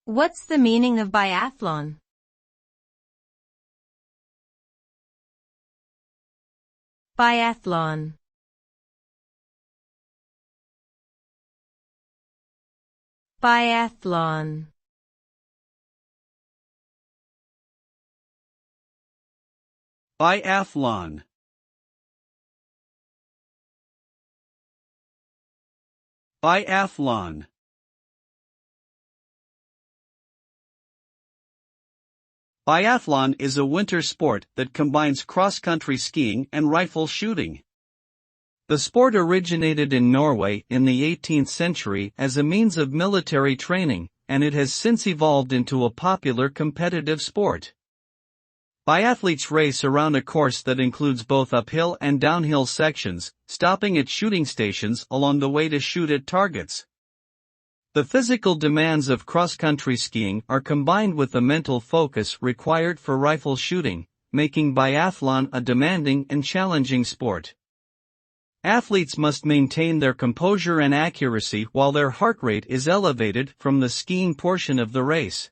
What's the meaning of biathlon? Biathlon. Biathlon. Biathlon. Biathlon. Biathlon is a winter sport that combines cross-country skiing and rifle shooting. The sport originated in Norway in the 18th century as a means of military training, and it has since evolved into a popular competitive sport. Biathletes race around a course that includes both uphill and downhill sections, stopping at shooting stations along the way to shoot at targets. The physical demands of cross-country skiing are combined with the mental focus required for rifle shooting, making biathlon a demanding and challenging sport. Athletes must maintain their composure and accuracy while their heart rate is elevated from the skiing portion of the race.